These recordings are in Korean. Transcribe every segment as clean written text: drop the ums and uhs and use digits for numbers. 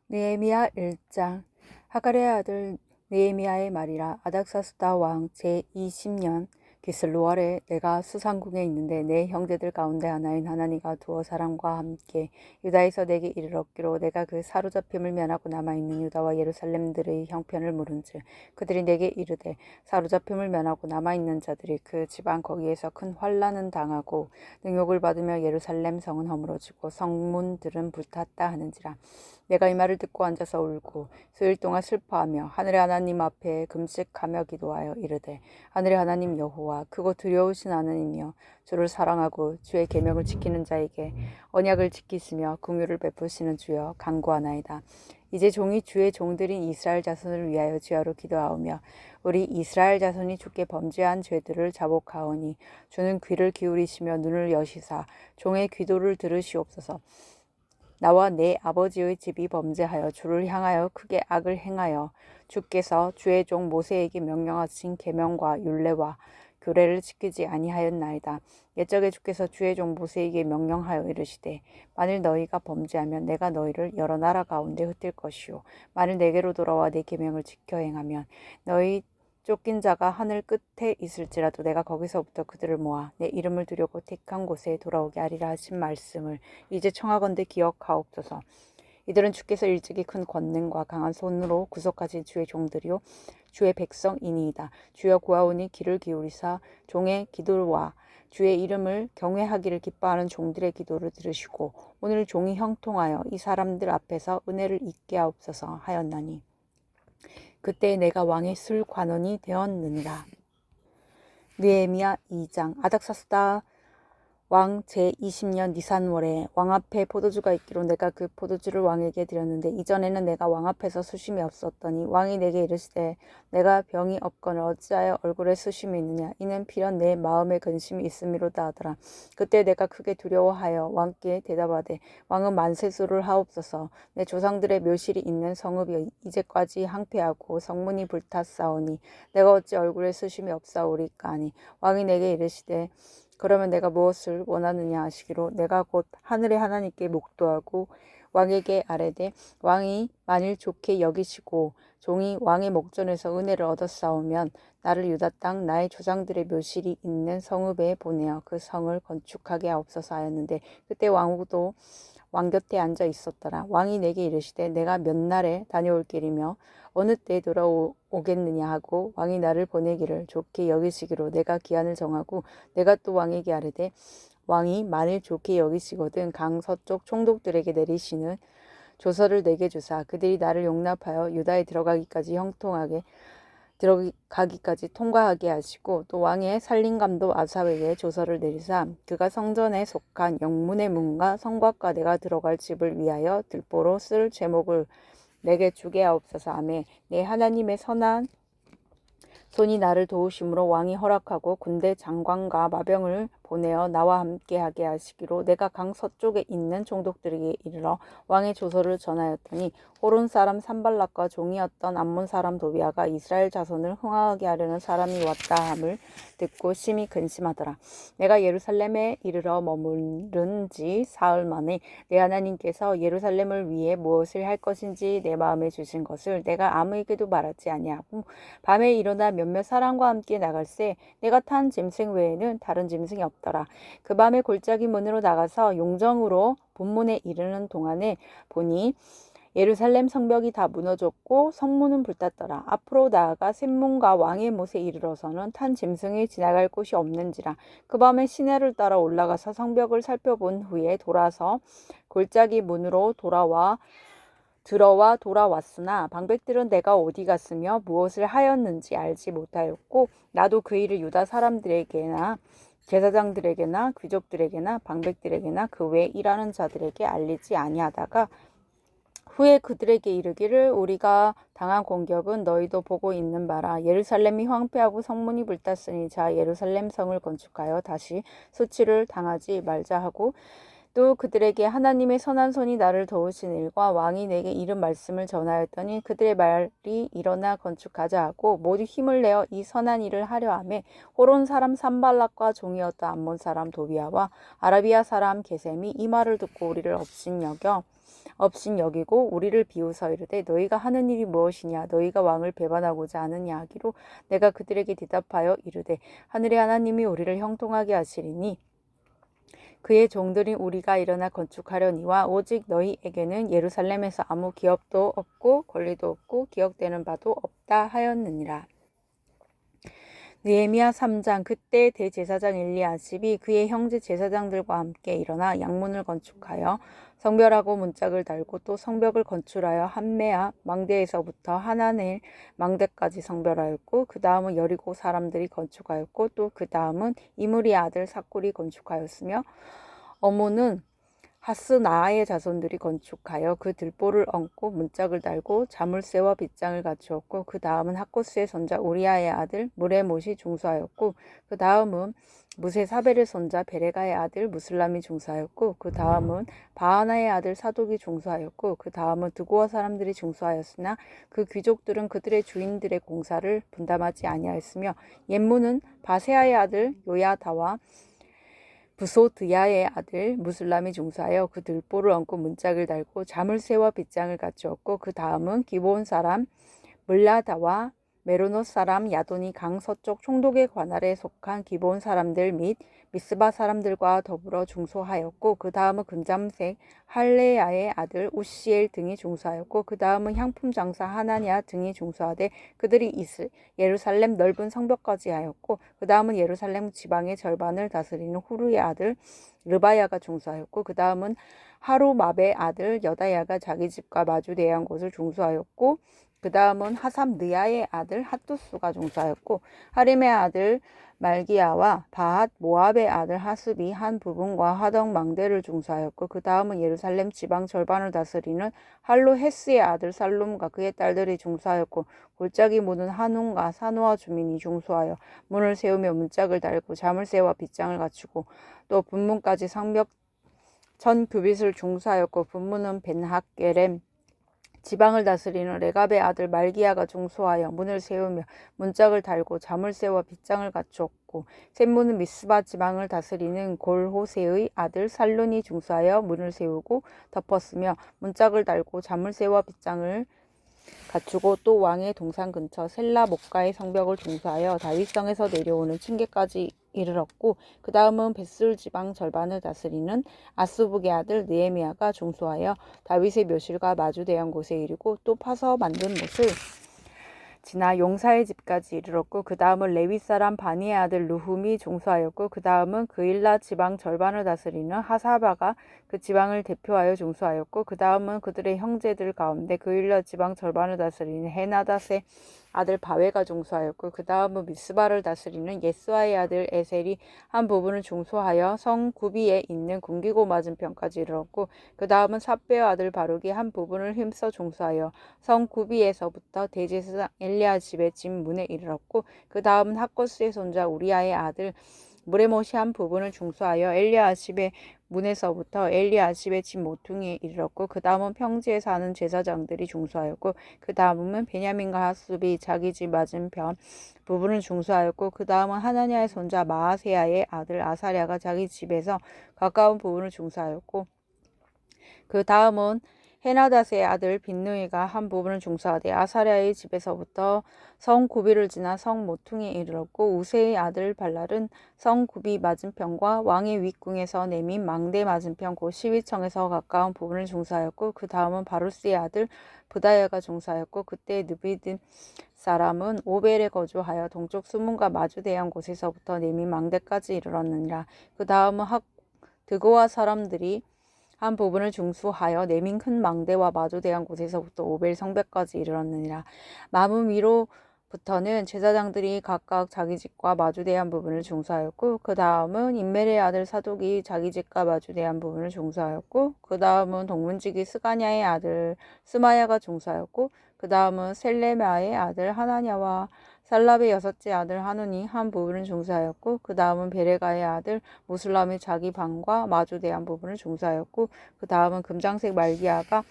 느헤미야 1장. 하가랴의 아들 느헤미야의 말이라. 아닥사스다 왕 제20년 기슬루월에 내가 수상궁에 있는데 내 형제들 가운데 하나인 하나니가 두어 사람과 함께 유다에서 내게 이르렀기로 내가 그 사로잡힘을 면하고 남아있는 유다와 예루살렘들의 형편을 물은즉 그들이 내게 이르되 사로잡힘을 면하고 남아있는 자들이 그 지방 거기에서 큰 환난은 당하고 능욕을 받으며 예루살렘 성은 허물어지고 성문들은 불탔다 하는지라. 내가 이 말을 듣고 앉아서 울고 수일 동안 슬퍼하며 하늘의 하나님 앞에 금식하며 기도하여 이르되 하늘의 하나님 여호와 크고 두려우신 하나님이여 주를 사랑하고 주의 계명을 지키는 자에게 언약을 지키시며 긍휼을 베푸시는 주여 간구하나이다. 이제 종이 주의 종들인 이스라엘 자손을 위하여 주야로 기도하오며 우리 이스라엘 자손이 주께 범죄한 죄들을 자복하오니 주는 귀를 기울이시며 눈을 여시사 종의 기도를 들으시옵소서. 나와 내 아버지의 집이 범죄하여 주를 향하여 크게 악을 행하여 주께서 주의 종 모세에게 명령하신 계명과 율례와 규례를 지키지 아니하였나이다. 옛적에 주께서 주의 종 모세에게 명령하여 이르시되 만일 너희가 범죄하면 내가 너희를 여러 나라 가운데 흩을 것이요 만일 내게로 돌아와 내 계명을 지켜 행하면 너희 쫓긴 자가 하늘 끝에 있을지라도 내가 거기서부터 그들을 모아 내 이름을 두려고 택한 곳에 돌아오게 하리라 하신 말씀을 이제 청하건대 기억하옵소서. 이들은 주께서 일찍이 큰 권능과 강한 손으로 구속하신 주의 종들이요 주의 백성이니이다. 주여 구하오니 귀를 기울이사 종의 기도와 주의 이름을 경외하기를 기뻐하는 종들의 기도를 들으시고 오늘 종이 형통하여 이 사람들 앞에서 은혜를 잊게 하옵소서 하였나니 그때 내가 왕의 술 관원이 되었느니라. 느헤미야 2장. 아닥사스다 왕 제20년 니산월에 왕 앞에 포도주가 있기로 내가 그 포도주를 왕에게 드렸는데 이전에는 내가 왕 앞에서 수심이 없었더니 왕이 내게 이르시되 내가 병이 없거늘 어찌하여 얼굴에 수심이 있느냐 이는 필연 내 마음에 근심이 있음이로다 하더라. 그때 내가 크게 두려워하여 왕께 대답하되 왕은 만세수를 하옵소서. 내 조상들의 묘실이 있는 성읍이 이제까지 항폐하고 성문이 불탔사오니 내가 어찌 얼굴에 수심이 없사오리까 하니 왕이 내게 이르시되 그러면 내가 무엇을 원하느냐 하시기로 내가 곧 하늘의 하나님께 목도하고 왕에게 아뢰되 왕이 만일 좋게 여기시고 종이 왕의 목전에서 은혜를 얻었사오면 나를 유다 땅 나의 조상들의 묘실이 있는 성읍에 보내어 그 성을 건축하게 하옵소서 하였는데 그때 왕후도 왕 곁에 앉아 있었더라. 왕이 내게 이르시되 내가 몇 날에 다녀올 길이며 어느 때에 돌아오겠느냐 하고 왕이 나를 보내기를 좋게 여기시기로 내가 기한을 정하고 내가 또 왕에게 아뢰되 왕이 만일 좋게 여기시거든 강 서쪽 총독들에게 내리시는 조서를 내게 주사 그들이 나를 용납하여 유다에 들어가기까지 형통하게 들어가기까지 통과하게 하시고 또 왕의 살림감독 아삽에게 조서를 내리사 그가 성전에 속한 영문의 문과 성곽과 내가 들어갈 집을 위하여 들보로 쓸 제목을 내게 주게 하옵소서 하매 내 하나님의 선한 손이 나를 도우심으로 왕이 허락하고 군대 장관과 마병을 보내어 나와 함께하게 하시기로 내가 강 서쪽에 있는 총독들에게 이르러 왕의 조서를 전하였더니 호론 사람 산발락과 종이었던 암몬 사람 도비아가 이스라엘 자손을 흥하게 하려는 사람이 왔다 함을 듣고 심히 근심하더라. 내가 예루살렘에 이르러 머무른 지 사흘 만에 내 하나님께서 예루살렘을 위해 무엇을 할 것인지 내 마음에 주신 것을 내가 아무에게도 말하지 아니하고 밤에 일어나 몇몇 사람과 함께 나갈새 내가 탄 짐승 외에는 다른 짐승이 없더라. 그 밤에 골짜기 문으로 나가서 용정으로 본문에 이르는 동안에 보니 예루살렘 성벽이 다 무너졌고 성문은 불탔더라. 앞으로 나아가 샘문과 왕의 못에 이르러서는 탄 짐승이 지나갈 곳이 없는지라. 그 밤에 시내를 따라 올라가서 성벽을 살펴본 후에 돌아서 골짜기 문으로 들어와 돌아왔으나 방백들은 내가 어디 갔으며 무엇을 하였는지 알지 못하였고 나도 그 일을 유다 사람들에게나 제사장들에게나 귀족들에게나 방백들에게나 그 외 일하는 자들에게 알리지 아니하다가 후에 그들에게 이르기를 우리가 당한 공격은 너희도 보고 있는 바라. 예루살렘이 황폐하고 성문이 불탔으니 자 예루살렘 성을 건축하여 다시 수치를 당하지 말자 하고 또 그들에게 하나님의 선한 손이 나를 도우신 일과 왕이 내게 이른 말씀을 전하였더니 그들의 말이 일어나 건축하자 하고 모두 힘을 내어 이 선한 일을 하려 하매 호론 사람 산발락과 종이었던 암몬 사람 도비아와 아라비아 사람 게셈이 이 말을 듣고 우리를 업신여기고 우리를 비웃어 이르되 너희가 하는 일이 무엇이냐 너희가 왕을 배반하고자 하느냐 하기로 내가 그들에게 대답하여 이르되 하늘의 하나님이 우리를 형통하게 하시리니 그의 종들이 우리가 일어나 건축하려니와 오직 너희에게는 예루살렘에서 아무 기업도 없고 권리도 없고 기억되는 바도 없다 하였느니라. 느헤미야 3장. 그때 대제사장 엘리야십이 그의 형제 제사장들과 함께 일어나 양문을 건축하여 성별하고 문짝을 달고 또 성벽을 건축하여 한메아 망대에서부터 하나넬 망대까지 성별하였고 그 다음은 여리고 사람들이 건축하였고 또 그 다음은 이므리 아들 삭굴이 건축하였으며 어모는 하스나아의 자손들이 건축하여 그 들보를 얹고 문짝을 달고 자물쇠와 빗장을 갖추었고 그 다음은 학코스의 손자 우리아의 아들 무레못이 중수하였고 그 다음은 무세사벨의 손자 베레가의 아들 무슬람이 중수하였고 그 다음은 바하나의 아들 사독이 중수하였고 그 다음은 드고아 사람들이 중수하였으나 그 귀족들은 그들의 주인들의 공사를 분담하지 아니하였으며 옛문은 바세아의 아들 요야다와 부소드야의 아들 무슬람이 중수하여 그 들보를 얹고 문짝을 달고 자물쇠와 빗장을 갖추었고 그 다음은 기브온 사람 물라다와 메로노 사람 야돈이 강 서쪽 총독의 관할에 속한 기브온 사람들 및 미스바 사람들과 더불어 중수하였고 그 다음은 금잠색 할레야의 아들 우시엘 등이 중수하였고 그 다음은 향품 장사 하나냐 등이 중수하되 그들이 예루살렘 넓은 성벽까지 하였고 그 다음은 예루살렘 지방의 절반을 다스리는 후르의 아들 르바야가 중수하였고 그 다음은 하루마베의 아들 여다야가 자기 집과 마주 대한 곳을 중수하였고 그 다음은 하삼느야의 아들 핫두스가 중수하였고 하림의 아들 말기야와 바핫 모압의 아들 하습이 한 부분과 하덕 망대를 중수하였고 그 다음은 예루살렘 지방 절반을 다스리는 할로 헤스의 아들 살룸과 그의 딸들이 중수하였고 골짜기 문은 한운과 사노아 주민이 중수하여 문을 세우며 문짝을 달고 자물쇠와 빗장을 갖추고 또 분문까지 성벽 1000규빗을 중수하였고 분문은 벤학게렘 지방을 다스리는 레갑의 아들 말기야가 중수하여 문을 세우며 문짝을 달고 자물쇠와 빗장을 갖추었고 셋문은 미스바 지방을 다스리는 골호세의 아들 살룬이 중수하여 문을 세우고 덮었으며 문짝을 달고 자물쇠와 빗장을 갖추고 또 왕의 동산 근처 셀라 목가의 성벽을 중수하여 다윗성에서 내려오는 층계까지 이르렀고 그 다음은 벳술 지방 절반을 다스리는 아스북의 아들 느헤미야가 중수하여 다윗의 묘실과 마주대한 곳에 이르고 또 파서 만든 못을 지나 용사의 집까지 이르렀고 그 다음은 레위 사람 바니의 아들 루훔이 중수하였고 그 다음은 그일라 지방 절반을 다스리는 하사바가 그 지방을 대표하여 중수하였고 그 다음은 그들의 형제들 가운데 그일라 지방 절반을 다스리는 헤나닷의 아들 바웨가 중수하였고 그 다음은 미스바를 다스리는 예스와의 아들 에셀이 한 부분을 중수하여 성 구비에 있는 궁기고 맞은편까지 이르렀고 그 다음은 삽베의 아들 바룩이 한 부분을 힘써 중수하여 성 구비에서부터 대제사장 엘리야 집의 집 문에 이르렀고 그 다음은 학거스의 손자 우리아의 아들 무레못이 한 부분을 중수하여 엘리야 집의 문에서부터 엘리야 집의 집 모퉁이에 이르렀고 그 다음은 평지에 사는 제사장들이 중수하였고 그 다음은 베냐민과 하숲이 자기 집 맞은편 부분을 중수하였고 그 다음은 하나냐의 손자 마아세야의 아들 아사랴가 자기 집에서 가까운 부분을 중수하였고 그 다음은 헤나닷의 아들 빈누이가 한 부분을 중수하되 아사랴의 집에서부터 성 구비를 지나 성 모퉁이에 이르렀고 우세의 아들 발랄은 성 구비 맞은편과 왕의 윗궁에서 내민 망대 맞은편 곧 시위청에서 가까운 부분을 중수하였고 그 다음은 바루스의 아들 부다야가 중수하였고 그때 느비딘 사람은 오벨에 거주하여 동쪽 수문과 마주대한 곳에서부터 내민 망대까지 이르렀느니라. 그 다음은 드고아 사람들이 한 부분을 중수하여 내민 큰 망대와 마주대한 곳에서부터 오벨 성벽까지 이르렀느니라. 마문 위로 부터는 제사장들이 각각 자기 집과 마주대한 부분을 중수하였고 그 다음은 임멜의 아들 사독이 자기 집과 마주대한 부분을 중수하였고 그 다음은 동문지기 스가냐의 아들 스마야가 중수하였고 그 다음은 셀레마의 아들 하나냐와 살랍의 여섯째 아들 하눈이 한 부분을 중수하였고 그 다음은 베레가의 아들 무슬람이 자기 방과 마주대한 부분을 중수하였고 그 다음은 금장색 말기야가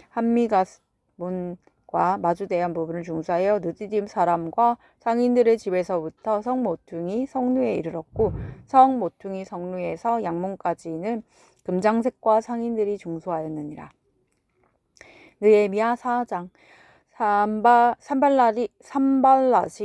한미가문과 마주대한 부분을 중수하여 느디딤 사람과 상인들의 집에서부터 성모퉁이 성루에 이르렀고 성모퉁이 성루에서 양문까지는 금장색과 상인들이 중수하였느니라. 느헤미야 4장. 산발랏이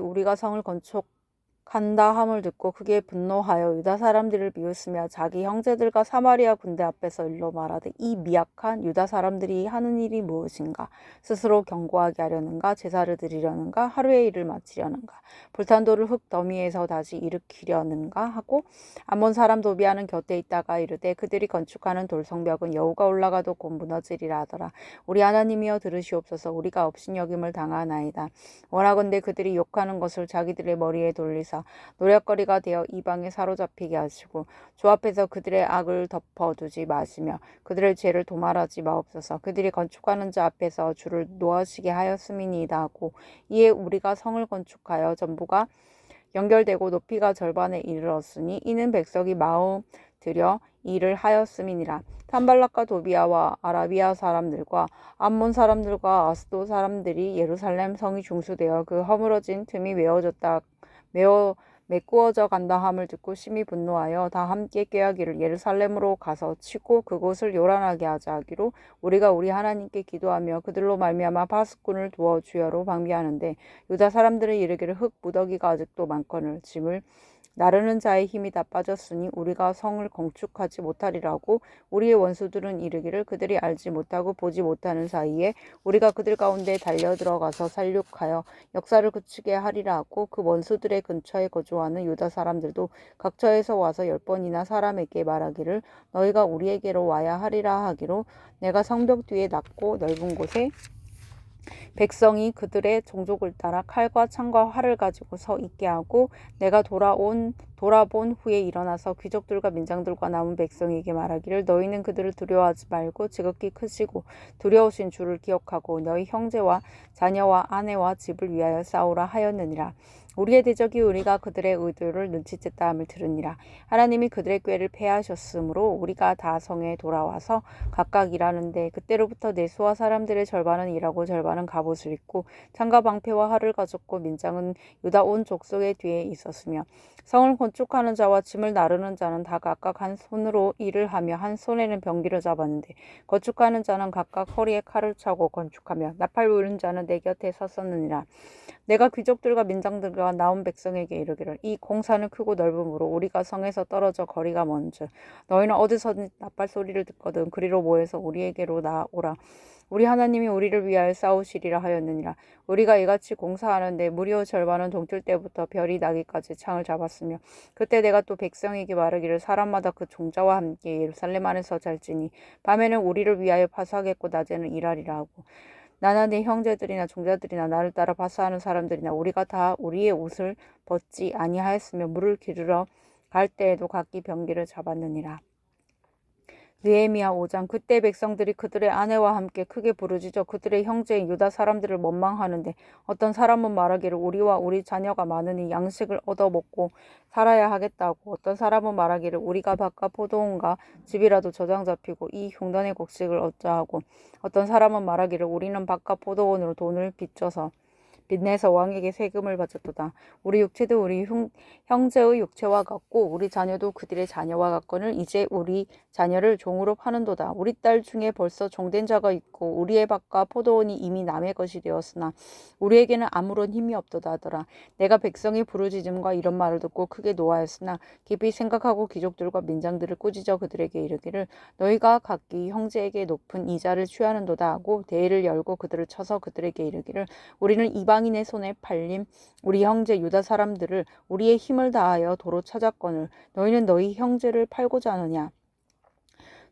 우리가 성을 건축한다 함을 듣고 크게 분노하여 유다 사람들을 비웃으며 자기 형제들과 사마리아 군대 앞에서 일러 말하되 이 미약한 유다 사람들이 하는 일이 무엇인가? 스스로 견고하게 하려는가? 제사를 드리려는가? 하루의 일을 마치려는가? 불탄 돌을 흙 더미에서 다시 일으키려는가? 하고 암몬 사람 도비아는 곁에 있다가 이르되 그들이 건축하는 돌성벽은 여우가 올라가도 곧 무너지리라 하더라. 우리 하나님이여 들으시옵소서. 우리가 업신여김을 당하나이다. 원하건대 그들이 욕하는 것을 자기들의 머리에 돌리사 노략거리가 되어 이방에 사로잡히게 하시고 주 앞에서 그들의 악을 덮어두지 마시며 그들의 죄를 도말하지 마옵소서. 그들이 건축하는 자 앞에서 주를 노하시게 하였음이니이다 하고 이에 우리가 성을 건축하여 전부가 연결되고 높이가 절반에 이르렀으니 이는 백성이 마음 들여 일을 하였음이니라. 산발락과 도비아와 아라비아 사람들과 암몬 사람들과 아스도 사람들이 예루살렘 성이 중수되어 그 허물어진 틈이 메꾸어져 간다 함을 듣고 심히 분노하여 다 함께 꾀하기를 예루살렘으로 가서 치고 그곳을 요란하게 하자 하기로 우리가 우리 하나님께 기도하며 그들로 말미암아 파수꾼을 두어 주여로 방비하는데 유다 사람들은 이르기를 흙 무더기가 아직도 많거늘 짐을 나르는 자의 힘이 다 빠졌으니 우리가 성을 건축하지 못하리라고 우리의 원수들은 이르기를 그들이 알지 못하고 보지 못하는 사이에 우리가 그들 가운데 달려들어가서 살육하여 역사를 그치게 하리라 하고 그 원수들의 근처에 거주하는 유다 사람들도 각처에서 와서 10번이나 사람에게 말하기를 너희가 우리에게로 와야 하리라 하기로 내가 성벽 뒤에 낮고 넓은 곳에 백성이 그들의 종족을 따라 칼과 창과 활을 가지고 서 있게 하고 내가 돌아본 후에 일어나서 귀족들과 민장들과 남은 백성에게 말하기를 너희는 그들을 두려워하지 말고 지극히 크시고 두려우신 주를 기억하고 너희 형제와 자녀와 아내와 집을 위하여 싸우라 하였느니라. 우리의 대적이 우리가 그들의 의도를 눈치챘다 함을 들으니라. 하나님이 그들의 꾀를 패하셨으므로 우리가 다 성에 돌아와서 각각 일하는데 그때로부터 내수와 사람들의 절반은 일하고 절반은 갑옷을 입고 창과 방패와 활을 가졌고 민장은 유다 온 족속의 뒤에 있었으며 성을 건축하는 자와 짐을 나르는 자는 다 각각 한 손으로 일을 하며 한 손에는 병기를 잡았는데 건축하는 자는 각각 허리에 칼을 차고 건축하며 나팔 부는 자는 내 곁에 섰었느니라. 내가 귀족들과 민장들과 나온 백성에게 이르기를 이 공사는 크고 넓음으로 우리가 성에서 떨어져 거리가 먼즉 너희는 어디서든 나팔 소리를 듣거든 그리로 모여서 우리에게로 나오라. 우리 하나님이 우리를 위하여 싸우시리라 하였느니라. 우리가 이같이 공사하는데 무리의 절반은 동틀 때부터 별이 나기까지 창을 잡았으며 그때 내가 또 백성에게 말하기를 사람마다 그 종자와 함께 예루살렘 안에서 잘지니 밤에는 우리를 위하여 파수하겠고 낮에는 일하리라 하고 나나 내 형제들이나 종자들이나 나를 따라 파수하는 사람들이나 우리가 다 우리의 옷을 벗지 아니하였으며 물을 기르러 갈 때에도 각기 병기를 잡았느니라. 느헤미야 5장. 그때 백성들이 그들의 아내와 함께 크게 부르짖어 그들의 형제인 유다 사람들을 원망하는데 어떤 사람은 말하기를 우리와 우리 자녀가 많으니 양식을 얻어먹고 살아야 하겠다고 어떤 사람은 말하기를 우리가 바깥 포도원과 집이라도 저장 잡히고 이 흉단의 곡식을 얻자 하고 어떤 사람은 말하기를 우리는 바깥 포도원으로 돈을 빚내서 왕에게 세금을 바쳤도다. 우리 육체도 우리 형제의 육체와 같고 우리 자녀도 그들의 자녀와 같거늘 이제 우리 자녀를 종으로 파는도다. 우리 딸 중에 벌써 종된 자가 있고 우리의 밭과 포도원이 이미 남의 것이 되었으나 우리에게는 아무런 힘이 없도다 하더라. 내가 백성의 부르짖음과 이런 말을 듣고 크게 노하였으나 깊이 생각하고 귀족들과 민장들을 꾸짖어 그들에게 이르기를 너희가 각기 형제에게 높은 이자를 취하는도다 하고 대회를 열고 그들을 쳐서 그들에게 이르기를 우리는 이방인의 손에 팔림 우리 형제 유다 사람들을 우리의 힘을 다하여 도로 찾았거늘 너희는 너희 형제를 팔고자 하느냐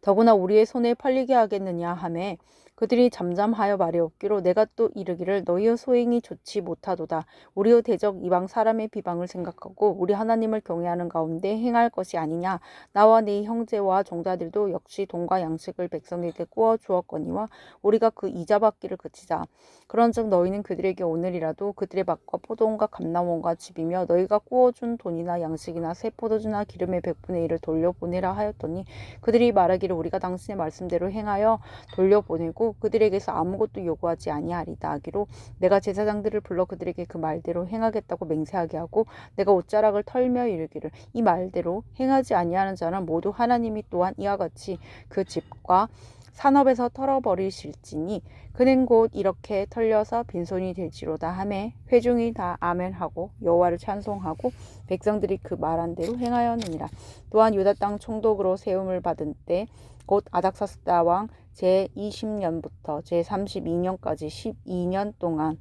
더구나 우리의 손에 팔리게 하겠느냐 하매 그들이 잠잠하여 말이 없기로 내가 또 이르기를 너희의 소행이 좋지 못하도다. 우리의 대적 이방 사람의 비방을 생각하고 우리 하나님을 경외하는 가운데 행할 것이 아니냐. 나와 네 형제와 종자들도 역시 돈과 양식을 백성에게 구워 주었거니와 우리가 그 이자 받기를 그치자. 그런즉 너희는 그들에게 오늘이라도 그들의 밭과 포도원과 감람원과 집이며 너희가 구워준 돈이나 양식이나 새 포도주나 기름의 100분의 1을 돌려보내라 하였더니 그들이 말하기를 우리가 당신의 말씀대로 행하여 돌려보내고 그들에게서 아무것도 요구하지 아니하리다 하기로 내가 제사장들을 불러 그들에게 그 말대로 행하겠다고 맹세하게 하고 내가 옷자락을 털며 이르기를 이 말대로 행하지 아니하는 자는 모두 하나님이 또한 이와 같이 그 집과 산업에서 털어버리실지니 그는 곧 이렇게 털려서 빈손이 될지로다 하매 회중이 다 아멘하고 여호와를 찬송하고 백성들이 그 말한 대로 행하였느니라. 또한 유다 땅 총독으로 세움을 받은 때 곧 아닥사스다 왕 제20년부터 제32년까지 12년 동안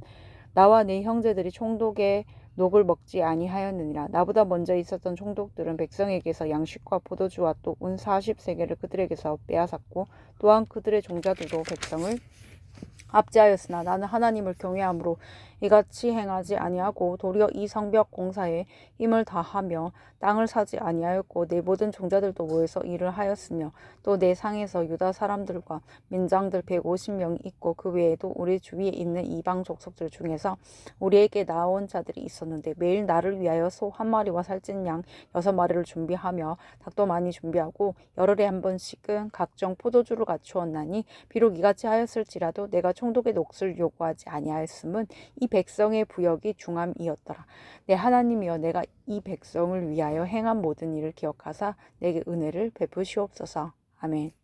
나와 네 형제들이 총독의 녹을 먹지 아니하였느니라. 나보다 먼저 있었던 총독들은 백성에게서 양식과 포도주와 또 운 40세겔을 그들에게서 빼앗았고 또한 그들의 종자들도 백성을 압제하였으나 나는 하나님을 경외함으로 이같이 행하지 아니하고 도리어 이 성벽 공사에 힘을 다하며 땅을 사지 아니하였고 내 모든 종자들도 모여서 일을 하였으며 또 내 상에서 유다 사람들과 민장들 150명이 있고 그 외에도 우리 주위에 있는 이방 족속들 중에서 우리에게 나온 자들이 있었는데 매일 나를 위하여 소 한 마리와 살찐 양 6마리를 준비하며 닭도 많이 준비하고 열흘에 한 번씩은 각종 포도주를 갖추었나니 비록 이같이 하였을지라도 내가 총독의 몫을 요구하지 아니하였음은 이 백성의 부역이 중함이었더라. 내 하나님이여 내가 이 백성을 위하여 행한 모든 일을 기억하사 내게 은혜를 베푸시옵소서. 아멘.